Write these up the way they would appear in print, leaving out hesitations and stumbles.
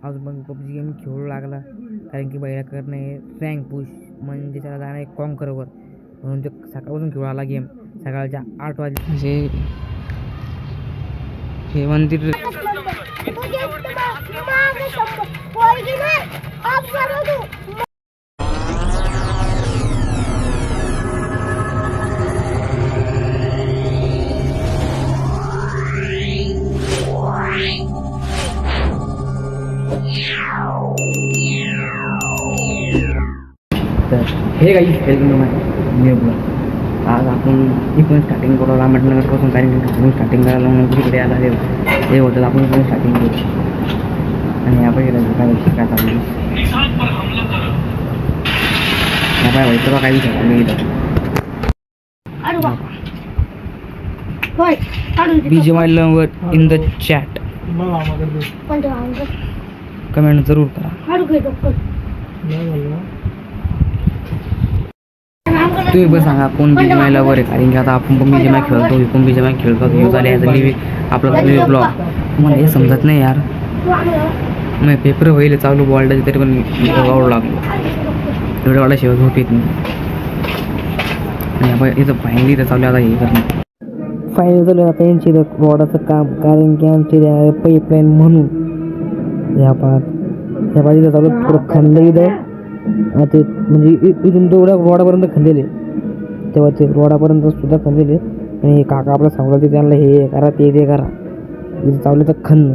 आज मग PUBG game खेळू लागला, कारण की बैला करणे रँक पुश म्हणजे त्याला जाणं एक कॉन्करवर, म्हणून ते सकाळपासून खेळू आला गेम. सकाळच्या 8 वाजले म्हणजे हे मंदिर तर हे काही वेलकम न्यूजला. आज आपण इकडून स्टार्टिंग करू रामटनगरपासून, कारण की इकडून स्टार्टिंग करायला म्हणून तिकडे यायला हे होतं. आपण इकडून स्टार्टिंग करू आणि आपण गेलं काय काय चालू बाय व्हायचं बा काही विचार मी इथं BGMI lover in the chat comment जरूर करा. तुम्ही पण सांगा कोण BGMI लवर आहे, कारण की आता आपण पण BGMI खेळतो, कोण BGMI खेळतो व्ह्यूज आले आपला ब्लॉग. मला हे समजत नाही यार. मग पेपर होईल चालू बॉल्डाचे तरी पण आवडू लागलो. एवढ्या वाला शिवाय झोप येत नाही. आणि आपण इथं फायनली इथं चालू आता हे करणं फायनल चालू आता यांची रोडाचं काम, कारण की आमचे पाईपलाईन म्हणून ह्या इथं चालू थोडं खंड इथं ते म्हणजे इथून तेवढ्या रोडापर्यंत खंदेले, तेव्हा ते रोडापर्यंत सुद्धा खंदेले. आणि काका आपलं सांगलं ते त्यांना हे करा ते करा, इथं चालू तर खंद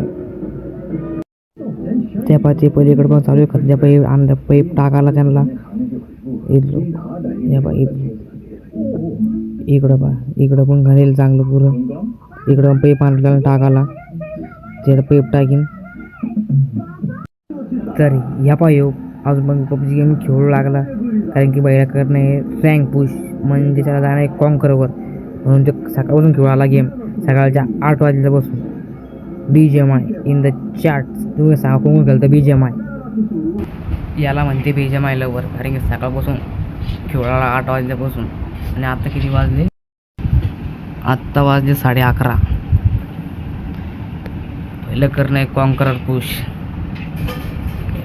त्या पाचे पलीकडे पण चालू आहे खंद्या पाईप आणलं पाईप टाकायला त्यांना इकडं पण घालेल चांगलं पुरं. इकडं पण पाईप आणलं त्याला टाकायला, त्याला पाईप टाकीन. तर ह्या पाय आज मग पबजी गेम खेळू लागला, कारण की बैला करणे रँक पुश म्हणजे त्याला जाणं एक कॉन्करवर, म्हणून ते सकाळपासून खेळू आला गेम. सकाळच्या 8 वाजल्यापासून BGMI इन द चॅट. तुम्ही सांगा कोण खेळतं BGMI. याला म्हणते BGMI लवर, कारण की सकाळपासून खेळाला 8 वाजल्यापासून. आणि आता किती वाजले? आत्ता वाजले 11:30. पहिलं करणं एक कॉन्करर पुश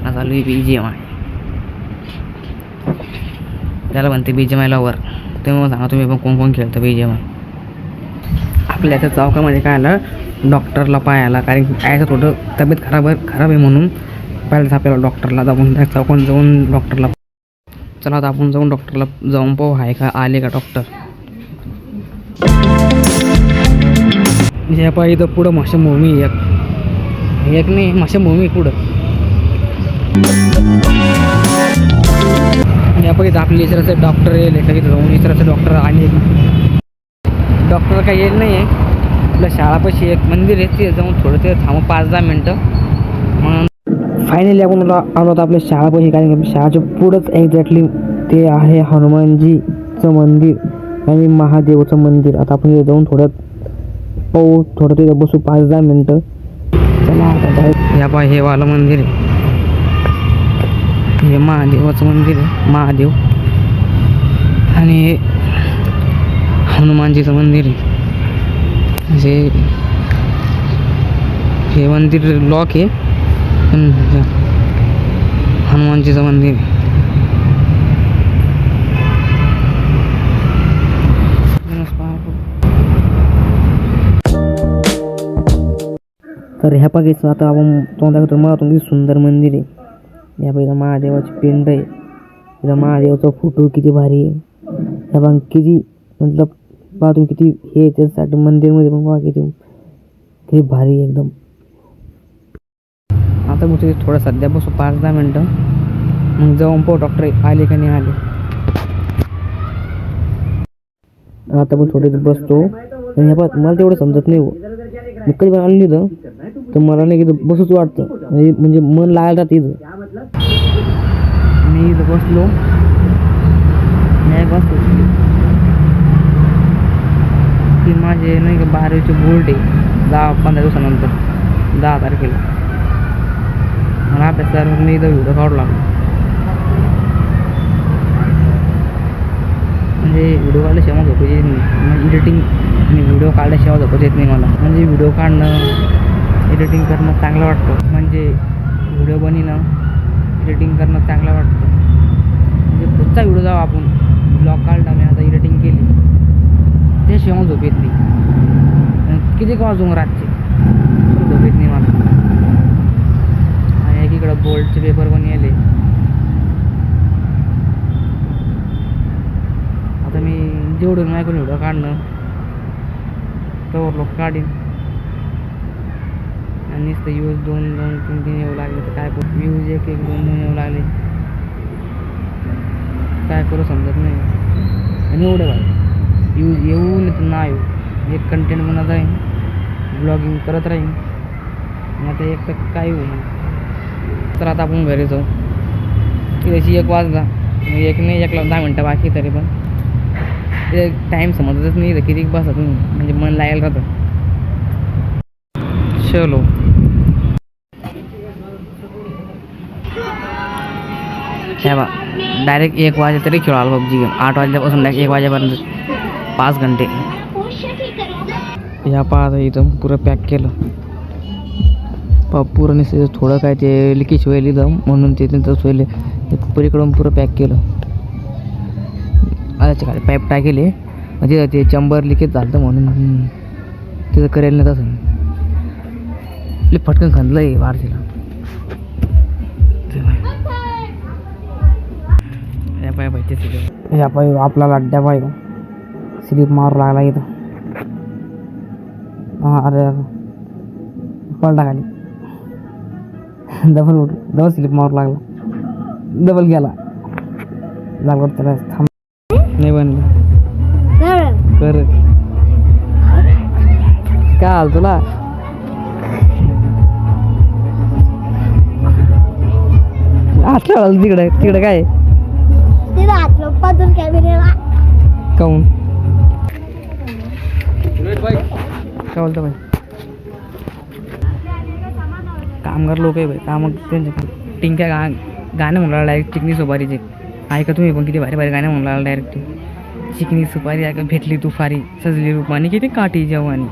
चालू आहे BGMI. त्याला म्हणते BGMI लवर. तुम्ही सांगा तुम्ही पण कोण कोण खेळतं BGMI. आपल्या त्या चौकामध्ये काय आलं डॉक्टरला पाहायला, कारण की आयचं थोडं तब्येत खराब आहे म्हणून पाहिलं आपल्याला डॉक्टरला जाऊन त्या चौकात जाऊन डॉक्टरला. चला आता आपण जाऊन डॉक्टरला जाऊन पाहू आहे का आले का डॉक्टर. ह्या पाहिजे तर पुढं माशाभूमी एक नाही माशाभूमी पुढं. या पाहिजे आपले इतराचं डॉक्टर येईल का तिथं जाऊन इतराचं डॉक्टर. आणि डॉक्टर काही येईल नाही आहे. आपल्या शाळापाशी एक मंदिर आहे, ते जाऊन थोडं ते थांबू 5-10 मिनटं. म्हणून फायनली आपण आलो होतो आपल्या शाळापाशी, कारण की शाळाच्या पुढंच एक्झॅक्टली ते आहे हनुमानजीचं मंदिर आणि महादेवचं मंदिर. आता आपण तिथे जाऊन थोडं पाहू, थोडं तिथं बसू 5-10 मिनटं. चला आता या पा हे वालं मंदिर आहे, हे महादेवाचं मंदिर आहे. महादेव आणि हनुमानजीचं मंदिर आहे. म्हणजे हे मंदिर लॉक आहे, पण हनुमानजीचं मंदिर आहे. तर ह्या पाकीचं आता आपण तुम्हाला मला तुम्ही सुंदर मंदिर आहे. या पाहिजे महादेवाची पिंड आहे, तिथं महादेवाचा फोटो किती भारी आहे. ह्या बघ किती मतलब पहा तुम्ही किती हे त्याच्यासाठी मंदिरमध्ये पण पहा किती भारी आहे एकदम. आता मग ते थोडं सध्या बसू 5-10 मिनटं, मग जाऊन पाहू डॉक्टर आले का नाही आले. आता पण थोडे बसतो. आणि ह्या पाहत मला तेवढं समजत नाही हो, मी कधी पण आणली तर मला नाही की बसूच वाटतं, म्हणजे मन लागायला राहतं इथं. मी इथं बसलो की माझे नाही का 12वीचे बोर्ड आहे 10-15 दिवसानंतर 10 तारखेला. मला अभ्यास करायला मी इथं व्हिडिओ काढू लागलो. म्हणजे व्हिडिओ काढल्याशिवाय मला झोपायची येत नाही. एडिटिंग आणि व्हिडिओ काढल्याशिवाय झोपायची येत नाही मला. म्हणजे व्हिडिओ काढणं एडिटिंग करणं चांगलं वाटतं. म्हणजे व्हिडिओ बनवणं एडिटिंग करणं चांगलं वाटतं. म्हणजे पुढचा व्हिडिओ जाऊ आपण ब्लॉग काढला मी आता एडिटिंग केली त्याशिवाय झोप येत नाही. किती का वाजून रातचे झोप येत नाही मला. आणि एकीकडं बोर्डचे पेपर पण येले. आता मी जेवढून माझ्याकडून व्हिडिओ काढणं तर लोक काढीन. आणि नुसतं व्ह्यूज 2-3 येऊ लागले तर काय करू. व्ह्यूज 1-2 येऊ लागले काय करू समजत नाही. आणि एवढं काय व्ह्यूज येऊ नाही तर ना येऊ एक कंटेंट बनवत राहीन ब्लॉगिंग करत राहीन. आणि आता एक तर काय होऊ तर आता आपण घरी जाऊ. तशी 1 वाजला 1 नाही 1ला 10 मिनटं बाकी तरी पण ते टाईम समजतच नाही तर किती बसा तुम्ही म्हणजे मन लागायला राहतं. चलो हे बा डायरेक्ट 1 वाजे तरी खेळू आलो PUBG गेम. 8 वाजल्यापासून डायरेक्ट 1 वाजेपर्यंत 5 घंटे. या पाहता इथं पुरं पॅक केलं पुरं नाही थोडं काय ते लिकेज होईल इथं म्हणून ते त्यांचं सोयले पलीकडून पुरं पॅक केलं. आता खाली पाईप टाकेले म्हणजे ते चंबर लिकेज झालं म्हणून तिथं करेल नाही तसं फटकन खंदलं आहे वारशीला. या पाय पाहिजे स्लिप या पाय आपला अड्ड्या पाय का स्लिप मारू लागला इथं. हां अरे पलटा खाली डबल स्लिप मारू लागला डबल गेला लागला त्याला थांब नाही बनलं कर काय हाल तुला. तिकडे काय काऊन काय बोलतो भाई कामगार लोक आहे भाई काम त्यांचे टिंक्या गाणे म्हणून लागला डायरेक्ट चिकनी सुपारीचे ऐका तुम्ही पण किती भारी भारी गाणे म्हणून लागला डायरेक्ट तू चिकनी सुपारी ऐका भेटली तुफारी सजली रूपानी किती काठी जवानी.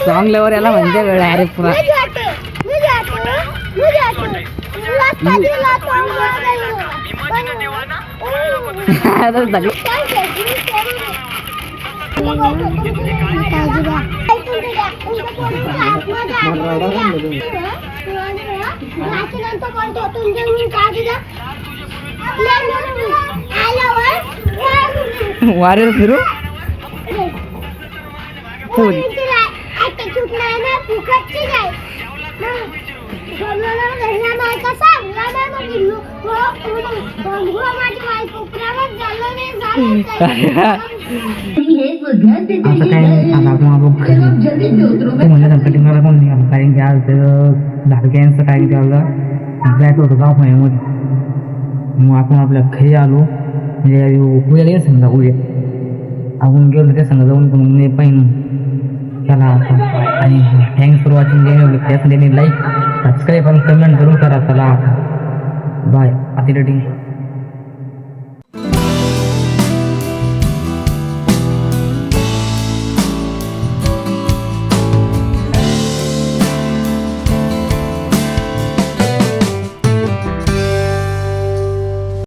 सॉंग लेवर याला म्हणजे वेळ अरे पुरा वारे फिरू असं काय नाही. आता आपण म्हणलं कटिंग करायला कोण नाही कारण की आज धारक्यांचं काय त्याला जायचं होतं गावखान्यामध्ये मग आपण आपल्या घरी आलो म्हणजे उद्याला ये समजा उद्या आपण गेलो त्या संघ जाऊन पण मी पाहिजे चला आता. आणि थँक्स फॉर वॉचिंग त्यासाठी लाईक सबस्क्राईब आणि कमेंट करून करा. चला बाय. आता रेटिंग